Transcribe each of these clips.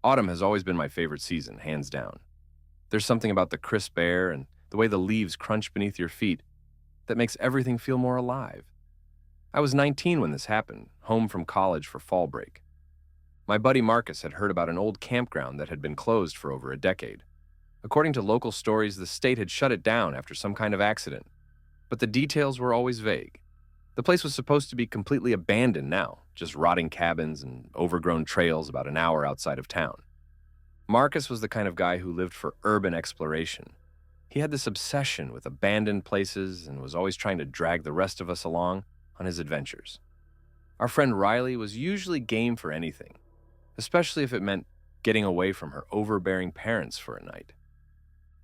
Autumn has always been my favorite season, hands down. There's something about the crisp air and the way the leaves crunch beneath your feet that makes everything feel more alive. I was 19 when this happened, home from college for fall break. My buddy Marcus had heard about an old campground that had been closed for over a decade. According to local stories, the state had shut it down after some kind of accident, but the details were always vague. The place was supposed to be completely abandoned now, just rotting cabins and overgrown trails about an hour outside of town. Marcus was the kind of guy who lived for urban exploration. He had this obsession with abandoned places and was always trying to drag the rest of us along on his adventures. Our friend Riley was usually game for anything, especially if it meant getting away from her overbearing parents for a night.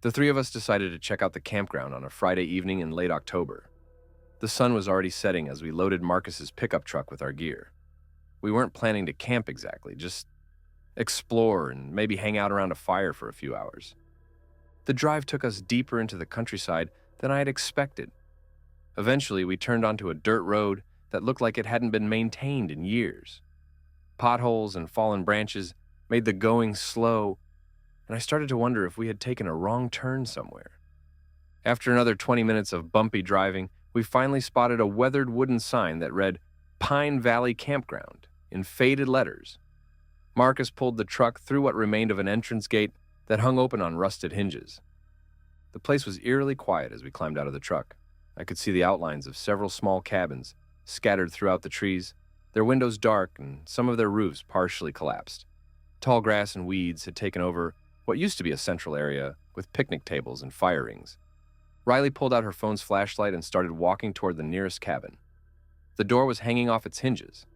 The three of us decided to check out the campground on a Friday evening in late October. The sun was already setting as we loaded Marcus's pickup truck with our gear. We weren't planning to camp exactly, just explore and maybe hang out around a fire for a few hours. The drive took us deeper into the countryside than I had expected. Eventually, we turned onto a dirt road that looked like it hadn't been maintained in years. Potholes and fallen branches made the going slow, and I started to wonder if we had taken a wrong turn somewhere. After another 20 minutes of bumpy driving, we finally spotted a weathered wooden sign that read Pine Valley Campground in faded letters. Marcus pulled the truck through what remained of an entrance gate that hung open on rusted hinges. The place was eerily quiet as we climbed out of the truck. I could see the outlines of several small cabins scattered throughout the trees, their windows dark and some of their roofs partially collapsed. Tall grass and weeds had taken over what used to be a central area with picnic tables and fire rings. Riley pulled out her phone's flashlight and started walking toward the nearest cabin. The door was hanging off its hinges,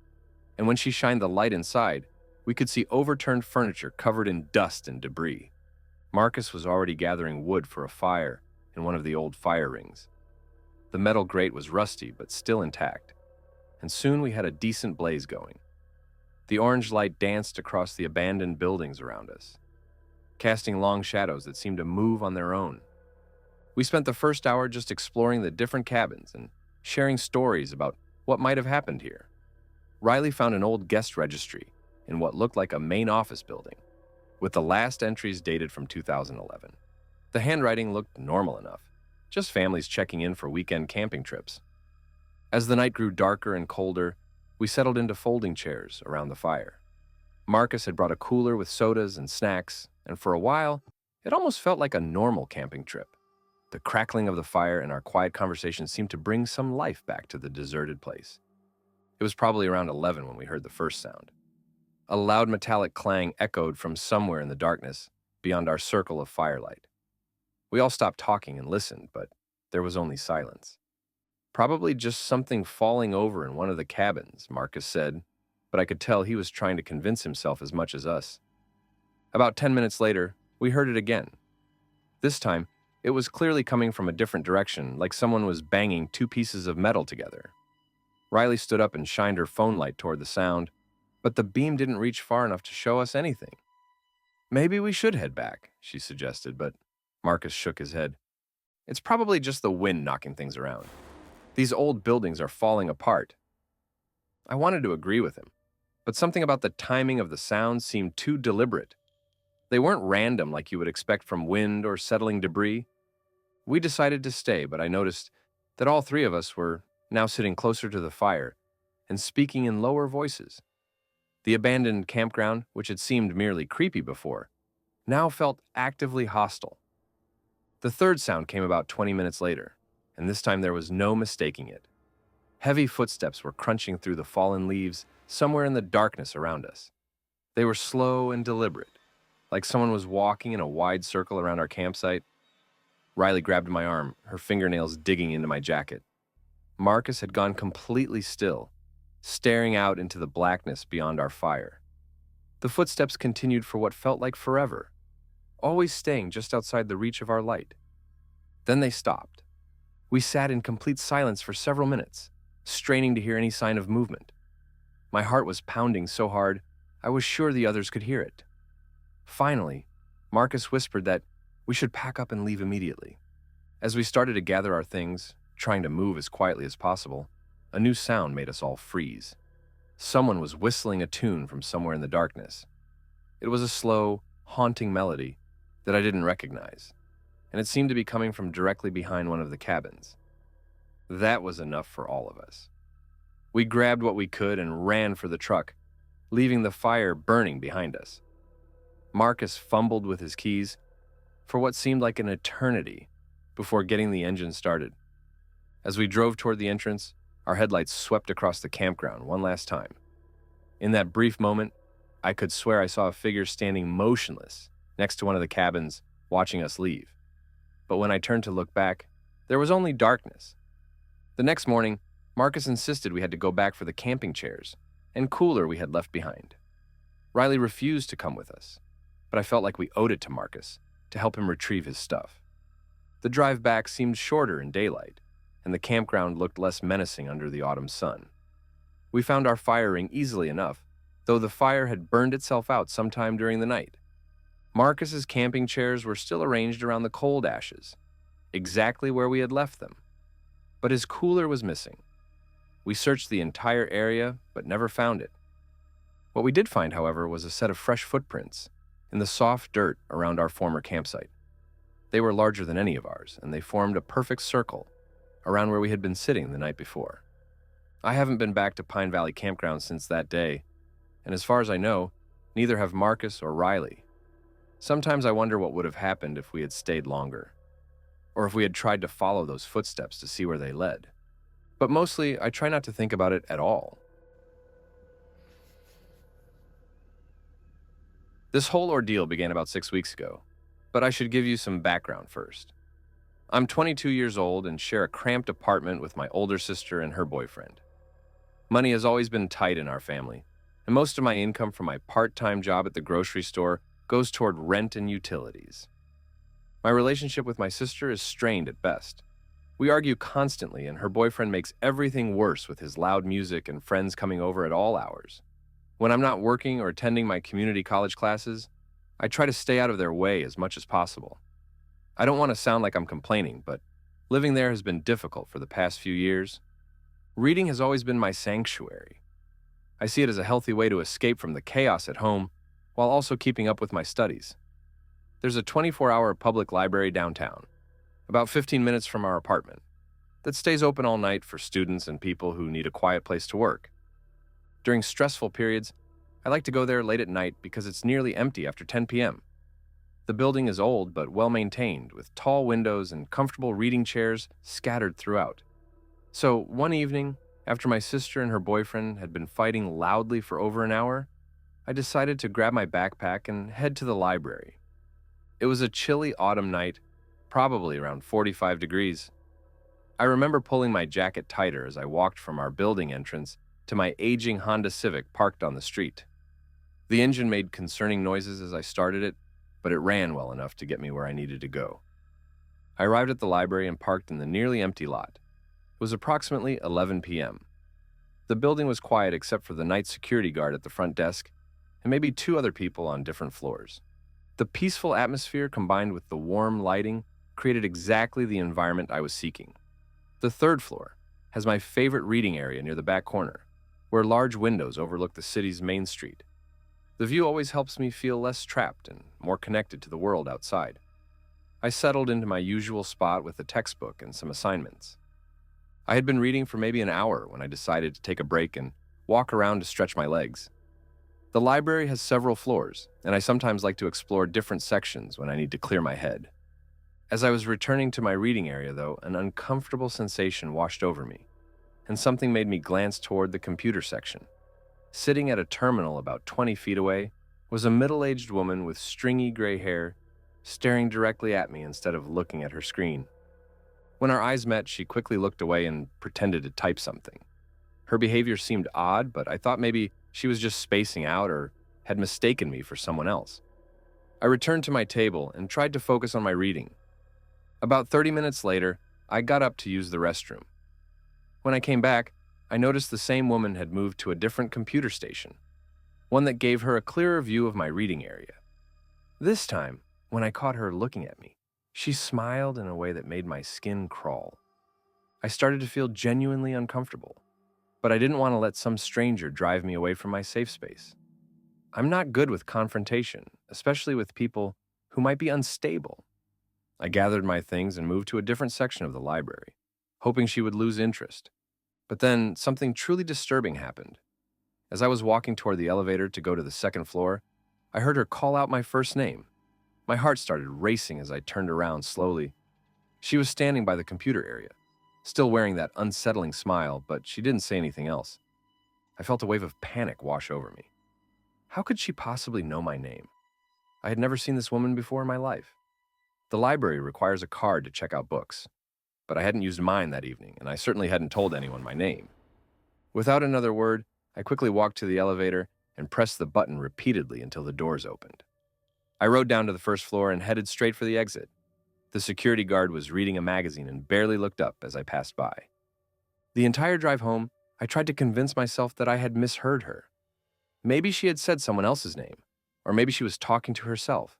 and when she shined the light inside, we could see overturned furniture covered in dust and debris. Marcus was already gathering wood for a fire in one of the old fire rings. The metal grate was rusty but still intact, and soon we had a decent blaze going. The orange light danced across the abandoned buildings around us, casting long shadows that seemed to move on their own. We spent the first hour just exploring the different cabins and sharing stories about what might have happened here. Riley found an old guest registry in what looked like a main office building, with the last entries dated from 2011. The handwriting looked normal enough, just families checking in for weekend camping trips. As the night grew darker and colder, we settled into folding chairs around the fire. Marcus had brought a cooler with sodas and snacks, and for a while, it almost felt like a normal camping trip. The crackling of the fire and our quiet conversation seemed to bring some life back to the deserted place. It was probably around 11 when we heard the first sound. A loud metallic clang echoed from somewhere in the darkness beyond our circle of firelight. We all stopped talking and listened, but there was only silence. Probably just something falling over in one of the cabins, Marcus said, but I could tell he was trying to convince himself as much as us. About 10 minutes later, we heard it again. This time, it was clearly coming from a different direction, like someone was banging two pieces of metal together. Riley stood up and shined her phone light toward the sound, but the beam didn't reach far enough to show us anything. Maybe we should head back, she suggested, but Marcus shook his head. It's probably just the wind knocking things around. These old buildings are falling apart. I wanted to agree with him, but something about the timing of the sounds seemed too deliberate. They weren't random like you would expect from wind or settling debris. We decided to stay, but I noticed that all three of us were now sitting closer to the fire and speaking in lower voices. The abandoned campground, which had seemed merely creepy before, now felt actively hostile. The third sound came about 20 minutes later, and this time there was no mistaking it. Heavy footsteps were crunching through the fallen leaves somewhere in the darkness around us. They were slow and deliberate, like someone was walking in a wide circle around our campsite. Riley grabbed my arm, her fingernails digging into my jacket. Marcus had gone completely still, staring out into the blackness beyond our fire. The footsteps continued for what felt like forever, always staying just outside the reach of our light. Then they stopped. We sat in complete silence for several minutes, straining to hear any sign of movement. My heart was pounding so hard, I was sure the others could hear it. Finally, Marcus whispered that we should pack up and leave immediately. As we started to gather our things, trying to move as quietly as possible, a new sound made us all freeze. Someone was whistling a tune from somewhere in the darkness. It was a slow, haunting melody that I didn't recognize, and it seemed to be coming from directly behind one of the cabins. That was enough for all of us. We grabbed what we could and ran for the truck, leaving the fire burning behind us. Marcus fumbled with his keys for what seemed like an eternity before getting the engine started. As we drove toward the entrance, our headlights swept across the campground one last time. In that brief moment, I could swear I saw a figure standing motionless next to one of the cabins, watching us leave. But when I turned to look back, there was only darkness. The next morning, Marcus insisted we had to go back for the camping chairs and cooler we had left behind. Riley refused to come with us, but I felt like we owed it to Marcus to help him retrieve his stuff. The drive back seemed shorter in daylight, and the campground looked less menacing under the autumn sun. We found our fire ring easily enough, though the fire had burned itself out sometime during the night. Marcus's camping chairs were still arranged around the cold ashes, exactly where we had left them. But his cooler was missing. We searched the entire area, but never found it. What we did find, however, was a set of fresh footprints in the soft dirt around our former campsite. They were larger than any of ours, and they formed a perfect circle around where we had been sitting the night before. I haven't been back to Pine Valley Campground since that day, and as far as I know, neither have Marcus or Riley. Sometimes I wonder what would have happened if we had stayed longer, or if we had tried to follow those footsteps to see where they led. But mostly, I try not to think about it at all. This whole ordeal began about 6 weeks ago, but I should give you some background first. I'm 22 years old and share a cramped apartment with my older sister and her boyfriend. Money has always been tight in our family, and most of my income from my part-time job at the grocery store goes toward rent and utilities. My relationship with my sister is strained at best. We argue constantly, and her boyfriend makes everything worse with his loud music and friends coming over at all hours. When I'm not working or attending my community college classes, I try to stay out of their way as much as possible. I don't want to sound like I'm complaining, but living there has been difficult for the past few years. Reading has always been my sanctuary. I see it as a healthy way to escape from the chaos at home while also keeping up with my studies. There's a 24-hour public library downtown, about 15 minutes from our apartment, that stays open all night for students and people who need a quiet place to work. During stressful periods, I like to go there late at night because it's nearly empty after 10 p.m. The building is old but well-maintained, with tall windows and comfortable reading chairs scattered throughout. So one evening, after my sister and her boyfriend had been fighting loudly for over an hour, I decided to grab my backpack and head to the library. It was a chilly autumn night, probably around 45 degrees. I remember pulling my jacket tighter as I walked from our building entrance to my aging Honda Civic parked on the street. The engine made concerning noises as I started it, but it ran well enough to get me where I needed to go. I arrived at the library and parked in the nearly empty lot. It was approximately 11 p.m. The building was quiet except for the night security guard at the front desk and maybe 2 other people on different floors. The peaceful atmosphere combined with the warm lighting created exactly the environment I was seeking. The 3rd floor has my favorite reading area near the back corner, where large windows overlook the city's main street. The view always helps me feel less trapped and more connected to the world outside. I settled into my usual spot with a textbook and some assignments. I had been reading for maybe an hour when I decided to take a break and walk around to stretch my legs. The library has several floors, and I sometimes like to explore different sections when I need to clear my head. As I was returning to my reading area, though, an uncomfortable sensation washed over me, and something made me glance toward the computer section. Sitting at a terminal about 20 feet away was a middle-aged woman with stringy gray hair, staring directly at me instead of looking at her screen. When our eyes met, she quickly looked away and pretended to type something. Her behavior seemed odd, but I thought maybe she was just spacing out or had mistaken me for someone else. I returned to my table and tried to focus on my reading. About 30 minutes later, I got up to use the restroom. When I came back, I noticed the same woman had moved to a different computer station, one that gave her a clearer view of my reading area. This time, when I caught her looking at me, she smiled in a way that made my skin crawl. I started to feel genuinely uncomfortable, but I didn't want to let some stranger drive me away from my safe space. I'm not good with confrontation, especially with people who might be unstable. I gathered my things and moved to a different section of the library, hoping she would lose interest. But then something truly disturbing happened. As I was walking toward the elevator to go to the second floor, I heard her call out my first name. My heart started racing as I turned around slowly. She was standing by the computer area, still wearing that unsettling smile, but she didn't say anything else. I felt a wave of panic wash over me. How could she possibly know my name? I had never seen this woman before in my life. The library requires a card to check out books, but I hadn't used mine that evening, and I certainly hadn't told anyone my name. Without another word, I quickly walked to the elevator and pressed the button repeatedly until the doors opened. I rode down to the first floor and headed straight for the exit. The security guard was reading a magazine and barely looked up as I passed by. The entire drive home, I tried to convince myself that I had misheard her. Maybe she had said someone else's name, or maybe she was talking to herself.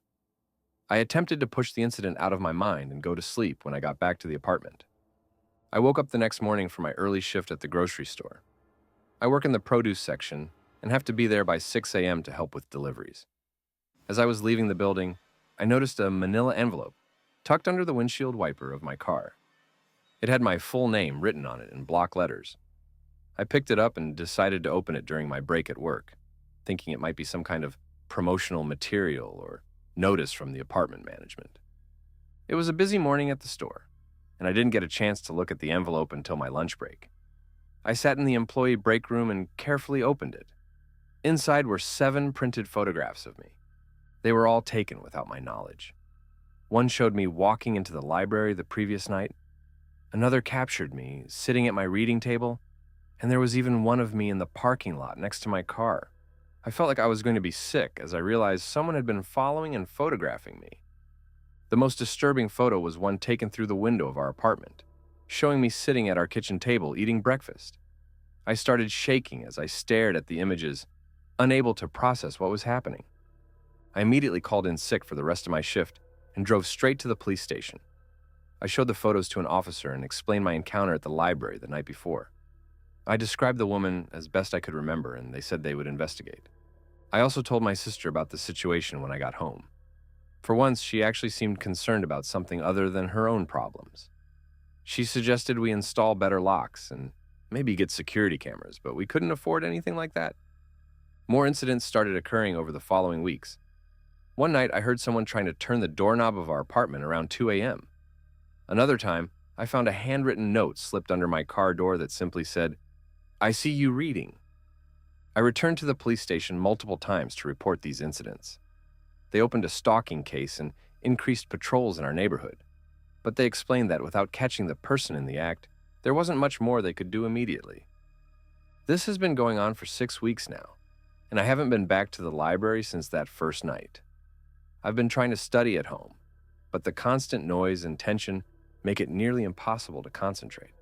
I attempted to push the incident out of my mind and go to sleep when I got back to the apartment. I woke up the next morning for my early shift at the grocery store. I work in the produce section and have to be there by 6 a.m. to help with deliveries. As I was leaving the building, I noticed a manila envelope tucked under the windshield wiper of my car. It had my full name written on it in block letters. I picked it up and decided to open it during my break at work, thinking it might be some kind of promotional material or notice from the apartment management. It was a busy morning at the store, and I didn't get a chance to look at the envelope until my lunch break. I sat in the employee break room and carefully opened it. Inside were 7 printed photographs of me. They were all taken without my knowledge. One showed me walking into the library the previous night. Another captured me sitting at my reading table, and there was even one of me in the parking lot next to my car. I felt like I was going to be sick as I realized someone had been following and photographing me. The most disturbing photo was one taken through the window of our apartment, showing me sitting at our kitchen table eating breakfast. I started shaking as I stared at the images, unable to process what was happening. I immediately called in sick for the rest of my shift and drove straight to the police station. I showed the photos to an officer and explained my encounter at the library the night before. I described the woman as best I could remember, and they said they would investigate. I also told my sister about the situation when I got home. For once, she actually seemed concerned about something other than her own problems. She suggested we install better locks and maybe get security cameras, but we couldn't afford anything like that. More incidents started occurring over the following weeks. One night, I heard someone trying to turn the doorknob of our apartment around 2 a.m. Another time, I found a handwritten note slipped under my car door that simply said, "I see you reading." I returned to the police station multiple times to report these incidents. They opened a stalking case and increased patrols in our neighborhood, but they explained that without catching the person in the act, there wasn't much more they could do immediately. This has been going on for 6 weeks now, and I haven't been back to the library since that first night. I've been trying to study at home, but the constant noise and tension make it nearly impossible to concentrate.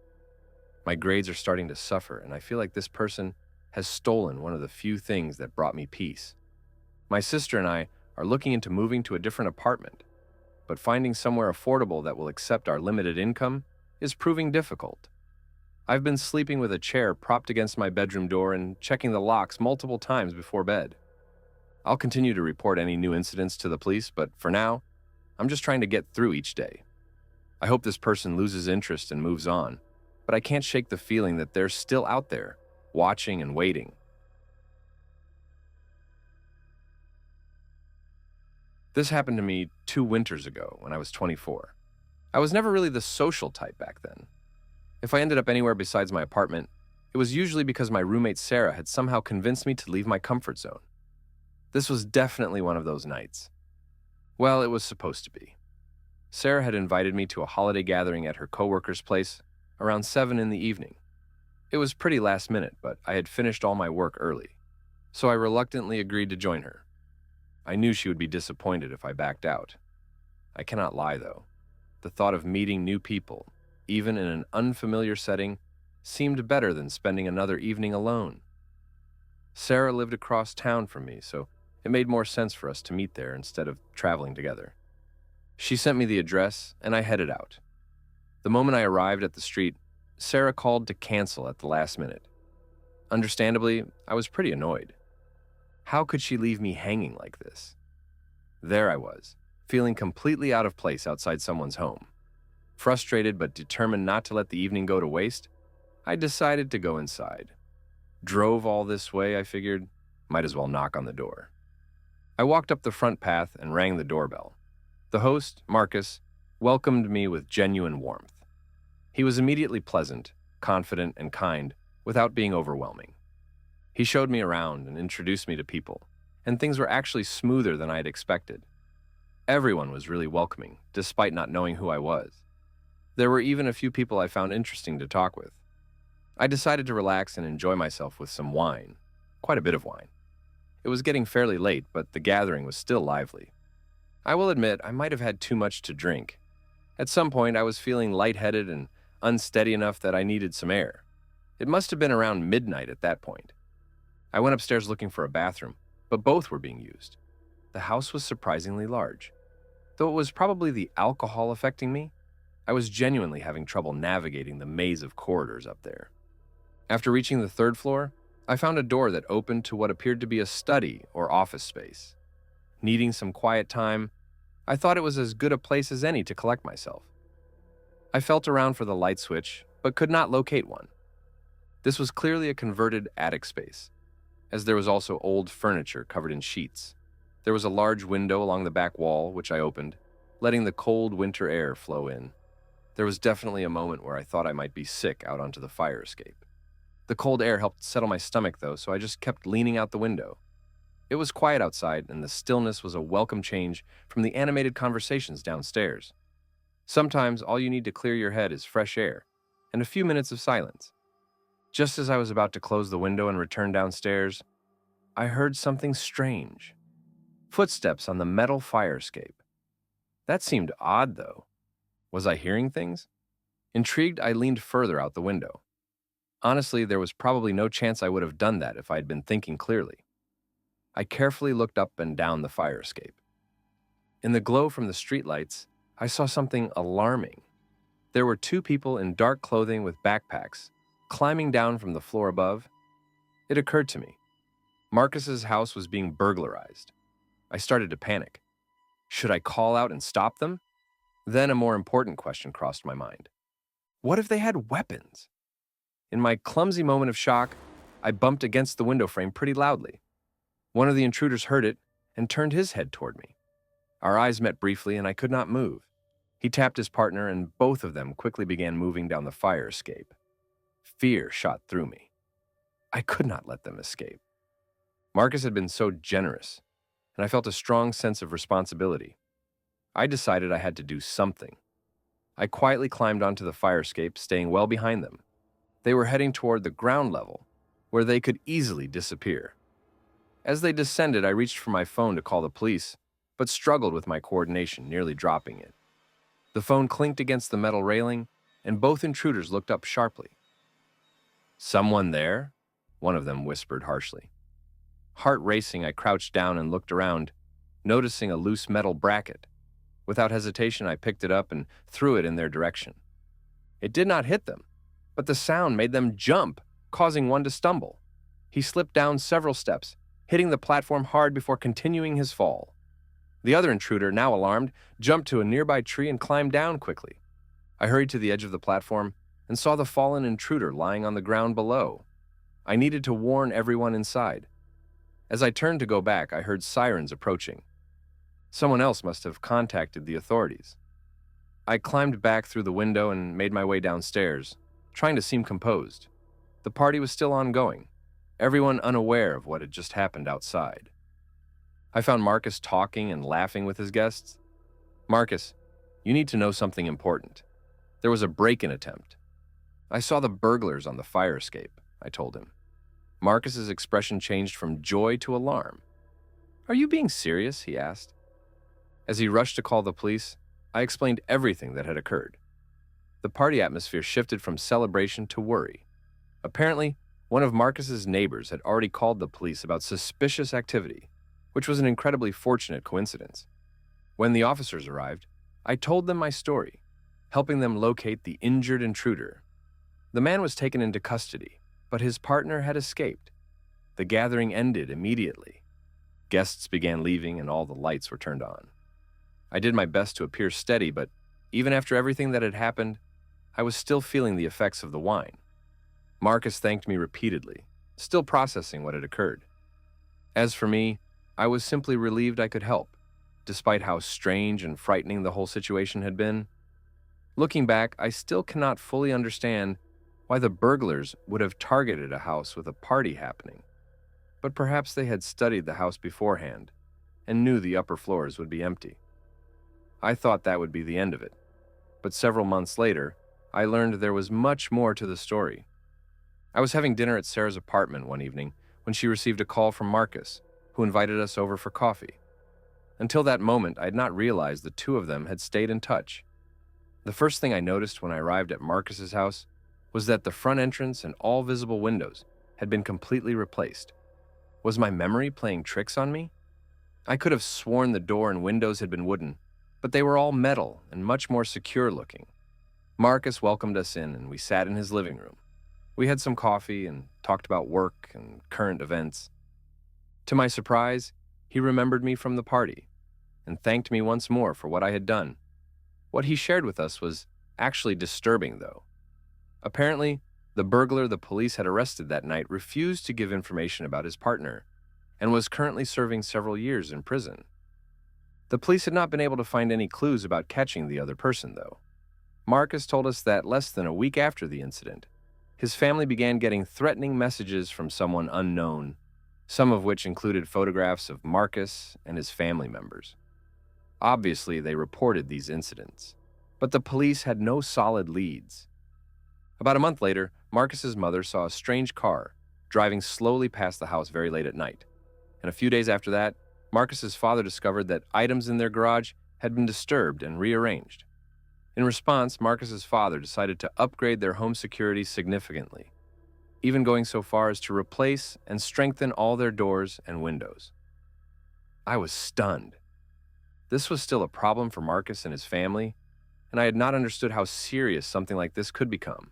My grades are starting to suffer, and I feel like this person has stolen one of the few things that brought me peace. My sister and I are looking into moving to a different apartment, but finding somewhere affordable that will accept our limited income is proving difficult. I've been sleeping with a chair propped against my bedroom door and checking the locks multiple times before bed. I'll continue to report any new incidents to the police, but for now, I'm just trying to get through each day. I hope this person loses interest and moves on, but I can't shake the feeling that they're still out there, watching and waiting. This happened to me 2 winters ago when I was 24. I was never really the social type back then. If I ended up anywhere besides my apartment, it was usually because my roommate Sarah had somehow convinced me to leave my comfort zone. This was definitely one of those nights. Well, it was supposed to be. Sarah had invited me to a holiday gathering at her coworker's place around 7 in the evening. It was pretty last minute, but I had finished all my work early, so I reluctantly agreed to join her. I knew she would be disappointed if I backed out. I cannot lie, though. The thought of meeting new people, even in an unfamiliar setting, seemed better than spending another evening alone. Sarah lived across town from me, so it made more sense for us to meet there instead of traveling together. She sent me the address, and I headed out. The moment I arrived at the street, Sarah called to cancel at the last minute. Understandably, I was pretty annoyed. How could she leave me hanging like this? There I was, feeling completely out of place outside someone's home. Frustrated but determined not to let the evening go to waste, I decided to go inside. Drove all this way, I figured, might as well knock on the door. I walked up the front path and rang the doorbell. The host, Marcus, welcomed me with genuine warmth. He was immediately pleasant, confident, and kind, without being overwhelming. He showed me around and introduced me to people, and things were actually smoother than I had expected. Everyone was really welcoming, despite not knowing who I was. There were even a few people I found interesting to talk with. I decided to relax and enjoy myself with some wine, quite a bit of wine. It was getting fairly late, but the gathering was still lively. I will admit I might have had too much to drink. At some point, I was feeling lightheaded and unsteady enough that I needed some air. It must have been around midnight at that point. I went upstairs looking for a bathroom, but both were being used. The house was surprisingly large. Though it was probably the alcohol affecting me, I was genuinely having trouble navigating the maze of corridors up there. After reaching the third floor, I found a door that opened to what appeared to be a study or office space. Needing some quiet time, I thought it was as good a place as any to collect myself. I felt around for the light switch, but could not locate one. This was clearly a converted attic space, as there was also old furniture covered in sheets. There was a large window along the back wall, which I opened, letting the cold winter air flow in. There was definitely a moment where I thought I might be sick out onto the fire escape. The cold air helped settle my stomach, though, so I just kept leaning out the window. It was quiet outside, and the stillness was a welcome change from the animated conversations downstairs. Sometimes all you need to clear your head is fresh air and a few minutes of silence. Just as I was about to close the window and return downstairs, I heard something strange. Footsteps on the metal fire escape. That seemed odd, though. Was I hearing things? Intrigued, I leaned further out the window. Honestly, there was probably no chance I would have done that if I had been thinking clearly. I carefully looked up and down the fire escape. In the glow from the streetlights, I saw something alarming. There were two people in dark clothing with backpacks, climbing down from the floor above. It occurred to me. Marcus's house was being burglarized. I started to panic. Should I call out and stop them? Then a more important question crossed my mind. What if they had weapons? In my clumsy moment of shock, I bumped against the window frame pretty loudly. One of the intruders heard it and turned his head toward me. Our eyes met briefly and I could not move. He tapped his partner and both of them quickly began moving down the fire escape. Fear shot through me. I could not let them escape. Marcus had been so generous, and I felt a strong sense of responsibility. I decided I had to do something. I quietly climbed onto the fire escape, staying well behind them. They were heading toward the ground level, where they could easily disappear. As they descended, I reached for my phone to call the police, but struggled with my coordination, nearly dropping it. The phone clinked against the metal railing, and both intruders looked up sharply. "Someone there?" one of them whispered harshly. Heart racing, I crouched down and looked around, noticing a loose metal bracket. Without hesitation, I picked it up and threw it in their direction. It did not hit them, but the sound made them jump, causing one to stumble. He slipped down several steps, hitting the platform hard before continuing his fall. The other intruder, now alarmed, jumped to a nearby tree and climbed down quickly. I hurried to the edge of the platform and saw the fallen intruder lying on the ground below. I needed to warn everyone inside. As I turned to go back, I heard sirens approaching. Someone else must have contacted the authorities. I climbed back through the window and made my way downstairs, trying to seem composed. The party was still ongoing, everyone unaware of what had just happened outside. I found Marcus talking and laughing with his guests. "Marcus, you need to know something important. There was a break-in attempt." "I saw the burglars on the fire escape," I told him. Marcus's expression changed from joy to alarm. "Are you being serious?" he asked. As he rushed to call the police, I explained everything that had occurred. The party atmosphere shifted from celebration to worry. Apparently, one of Marcus's neighbors had already called the police about suspicious activity, which was an incredibly fortunate coincidence. When the officers arrived, I told them my story, helping them locate the injured intruder. The man was taken into custody, but his partner had escaped. The gathering ended immediately. Guests began leaving and all the lights were turned on. I did my best to appear steady, but even after everything that had happened, I was still feeling the effects of the wine. Marcus thanked me repeatedly, still processing what had occurred. As for me, I was simply relieved I could help, despite how strange and frightening the whole situation had been. Looking back, I still cannot fully understand why the burglars would have targeted a house with a party happening. But perhaps they had studied the house beforehand and knew the upper floors would be empty. I thought that would be the end of it, but several months later, I learned there was much more to the story. I was having dinner at Sarah's apartment one evening when she received a call from Marcus, who invited us over for coffee. Until that moment, I had not realized the two of them had stayed in touch. The first thing I noticed when I arrived at Marcus's house was that the front entrance and all visible windows had been completely replaced. Was my memory playing tricks on me? I could have sworn the door and windows had been wooden, but they were all metal and much more secure looking. Marcus welcomed us in and we sat in his living room. We had some coffee and talked about work and current events. To my surprise, he remembered me from the party and thanked me once more for what I had done. What he shared with us was actually disturbing, though. Apparently, the burglar the police had arrested that night refused to give information about his partner and was currently serving several years in prison. The police had not been able to find any clues about catching the other person, though. Marcus told us that less than a week after the incident, his family began getting threatening messages from someone unknown, some of which included photographs of Marcus and his family members. Obviously, they reported these incidents, but the police had no solid leads. About a month later, Marcus's mother saw a strange car driving slowly past the house very late at night. And a few days after that, Marcus's father discovered that items in their garage had been disturbed and rearranged. In response, Marcus's father decided to upgrade their home security significantly, even going so far as to replace and strengthen all their doors and windows. I was stunned. This was still a problem for Marcus and his family, and I had not understood how serious something like this could become.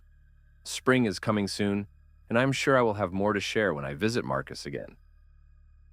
Spring is coming soon, and I'm sure I will have more to share when I visit Marcus again.